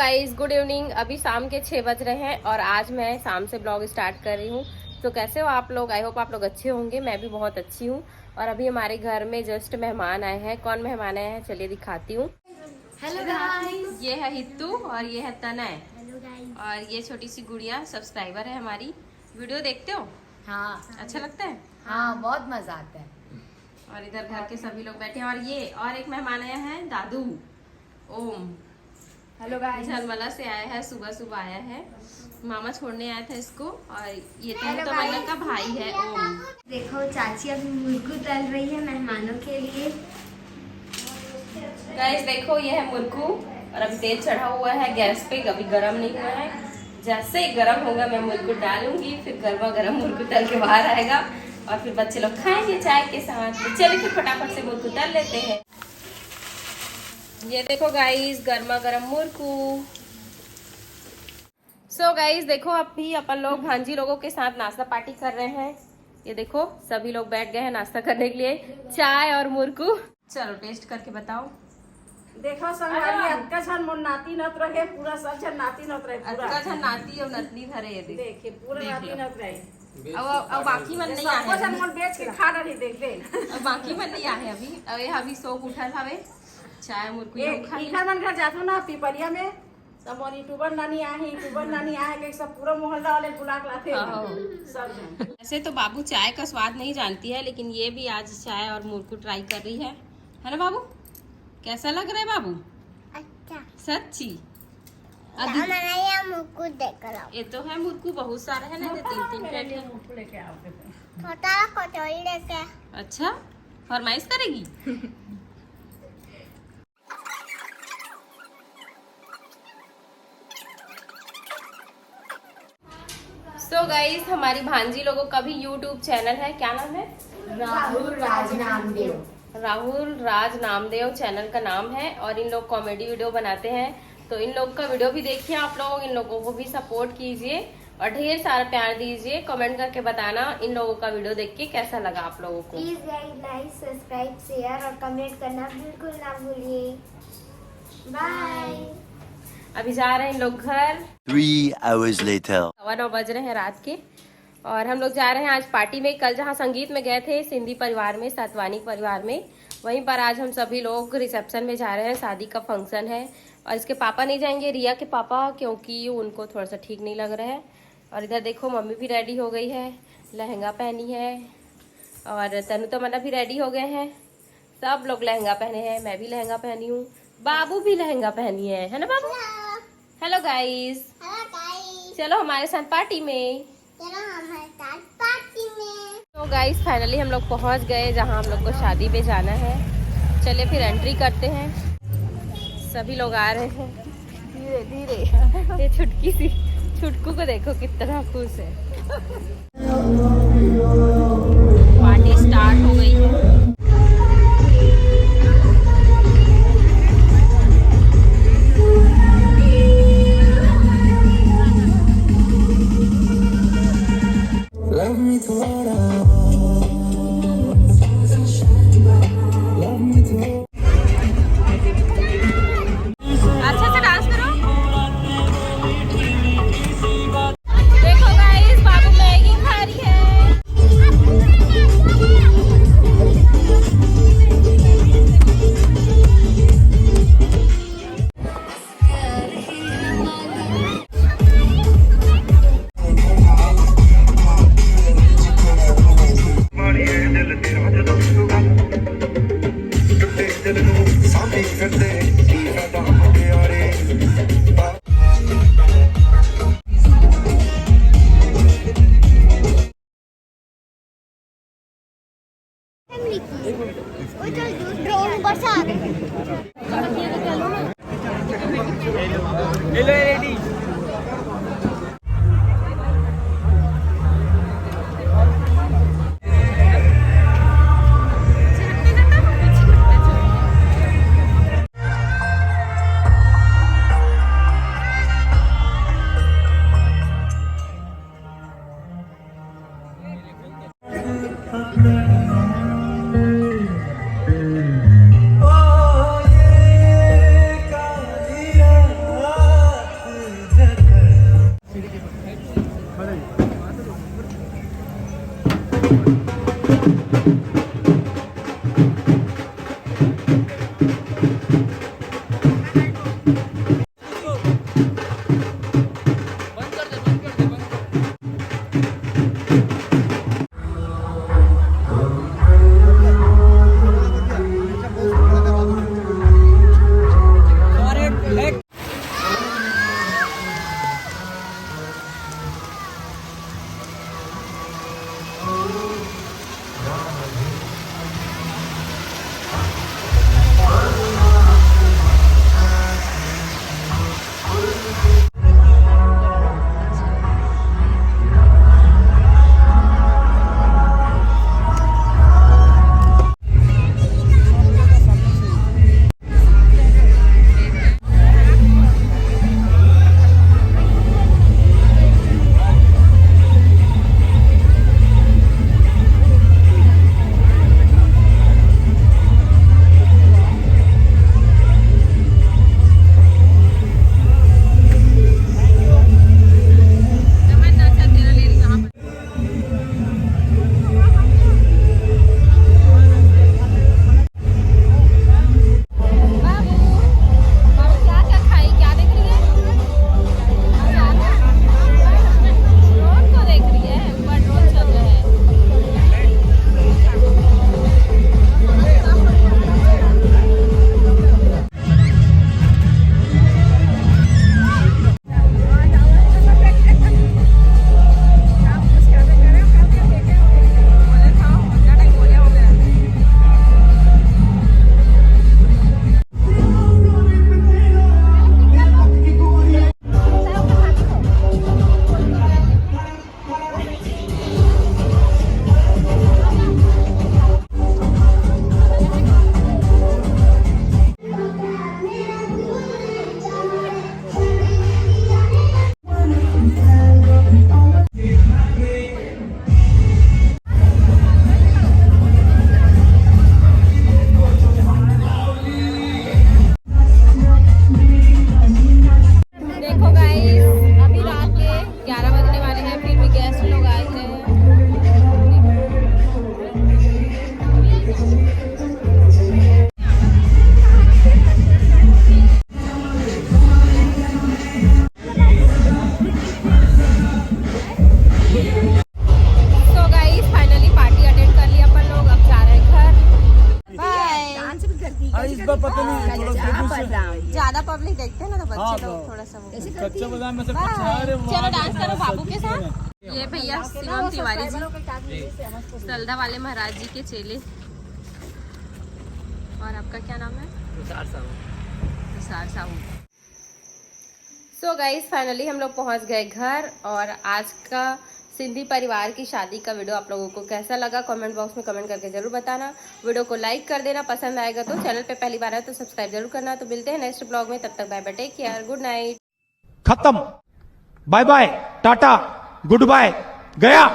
Guys, good evening. अभी शाम के 6 बज रहे हैं और आज मैं शाम से ब्लॉग स्टार्ट कर रही हूँ। तो कैसे हो आप लोग? आई होप आप लोग अच्छे होंगे। मैं भी बहुत अच्छी हूँ। और अभी हमारे घर में जस्ट मेहमान आए हैं। कौन मेहमान आए हैं चलिए दिखाती हूँ। हेलो गाइस, ये है हित्तू और ये है तनय। Hello guys. और ये छोटी सी गुड़िया सब्सक्राइबर है हमारी। वीडियो देखते हो? हाँ अच्छा लगता है? हाँ, बहुत मजा आता है। और इधर घर के सभी लोग बैठे हैं। और ये और एक मेहमान आया है, दादू ओम। Hello guys. झलमला से आया है, सुबह सुबह आया है। मामा छोड़ने आया था इसको। और ये हेलो तो मन्ना का भाई है ओम। देखो चाची अभी मुर्गू तल रही है मेहमानों के लिए। गाइस देखो, ये है मुर्गू और अभी तेल चढ़ा हुआ है गैस पे, अभी गरम नहीं हुआ है। जैसे ही गरम होगा मैं मुर्गू डालूंगी, फिर गर्मा गरम मुर्गू तल के बाहर आएगा और फिर बच्चे लोग खाएंगे चाय के साथ। तो चलिए फिर फटाफट से मुर्गू तल लेते हैं। ये देखो गाइस, गर्मा गरम मुर्गू। सो गाइस देखो, अभी अपन लोग भांजी लोगों के साथ नाश्ता पार्टी कर रहे हैं। ये देखो सभी लोग बैठ गए हैं नाश्ता करने के लिए, चाय और मुर्गू। चलो टेस्ट करके बताओ। देखो संगवारी अक्का छन मोर नाती नत रहे, पूरा सब छन नाती नत रहे, पूरा अच्छा नाती और नतनी धरे ये देख। देखिए पूरा नाती नत रहे। अब बाकी मन नहीं सबको आए छन मोर बेच के खा रही, देख दे। अब बाकी मन नहीं आए अभी सोक उठल हवे। चाय मुर्गू ये खा इखा मन घर जातो ना पिपरिया में, सब मोर यूट्यूबर नानी आए के सब पूरा मोहल्ला वाले बुला के लाते सब जन। ऐसे तो बाबू चाय का स्वाद नहीं जानती है, लेकिन ये भी आज चाय और मुर्गू ट्राई कर रही है ना बाबू? कैसा लग रहा है बाबू? अच्छा सच्ची? मुर्गू देख लो। ये तो है मुर्गू, बहुत सारा है ना, 3-3 प्लेट है। लेके आओ छोटा कटोरी लेके। अच्छा, फरमाइश करेगी? सो गाइस, हमारी भांजी लोगों का भी यूट्यूब चैनल है। क्या नाम है? राहुल राज नामदेव। राहुल राज नामदेव चैनल का नाम है। और इन लोग कॉमेडी वीडियो बनाते हैं, तो इन लोग का वीडियो भी देखिए आप लोग। इन लोगों को भी सपोर्ट कीजिए और ढेर सारा प्यार दीजिए। कमेंट करके बताना इन लोगों का वीडियो देख के कैसा लगा आप लोगों को। Please guys like subscribe share और कमेंट करना बिल्कुल ना भूलिए। बाय। अभी जा रहे हैं इन लोग घर। 3 hours later. 9:15 बज रहे हैं रात के और हम लोग जा रहे हैं आज पार्टी में। कल जहाँ संगीत में गए थे सिंधी परिवार में, सातवानी परिवार में, वहीं पर आज हम सभी लोग रिसेप्शन में जा रहे हैं। शादी का फंक्शन है और इसके पापा नहीं जाएंगे, रिया के पापा, क्योंकि उनको थोड़ा सा ठीक नहीं लग रहा है। और इधर देखो मम्मी भी रेडी हो गई है, लहंगा पहनी है। और तनु तो मना भी रेडी हो गए हैं। सब लोग लहंगा पहने हैं, मैं भी लहंगा पहनी हूँ, बाबू भी लहंगा पहनी है ना बाबू? हेलो गाइस, चलो हमारे साथ पार्टी में। तो गाइस फाइनली हम लोग पहुंच गए जहां हम लोग को शादी पे जाना है। चलिए फिर एंट्री करते हैं। सभी लोग आ रहे हैं धीरे धीरे। ये छुटकी सी छुटकू को देखो कितना खुश है। पार्टी स्टार्ट हो गई है। Love me थोड़ा, love me थोड़ा। अच्छे से डांस करो। देखो गाइस, बाबू मैगी खा रही है। ड्रोन बरसा Oh yeah. देखो गाइस, अभी रात के 11 बजने वाले हैं, फिर भी गेस्ट लोग आए हुए हैं। So guys, finally party attend कर लिया अपन लोग, अब जा रहे हैं घर। बाय। इस बार पता नहीं ज्यादा पब्लिक देखते हैं ना, तो बच्चे लोग थोड़ा सा वो कच्चा बादाम में से बाय। कुछ है रे वो। चलो डांस करो बाबू के साथ। ये भैया शिवम तिवारी जी, सलदा वाले महाराज जी के चेले। और आपका क्या नाम है? Tushar Sahu. So guys, finally हम लोग पहुंच गए घर। और आज का सिंधी परिवार की शादी का वीडियो आप लोगों को कैसा लगा कमेंट बॉक्स में कमेंट करके जरूर बताना। वीडियो को लाइक कर देना, पसंद आएगा तो। चैनल पे पहली बार है तो सब्सक्राइब जरूर करना। तो मिलते हैं नेक्स्ट ब्लॉग में, तब तक bye bye, take care, good night. खत्म, bye bye, tata, goodbye, गया।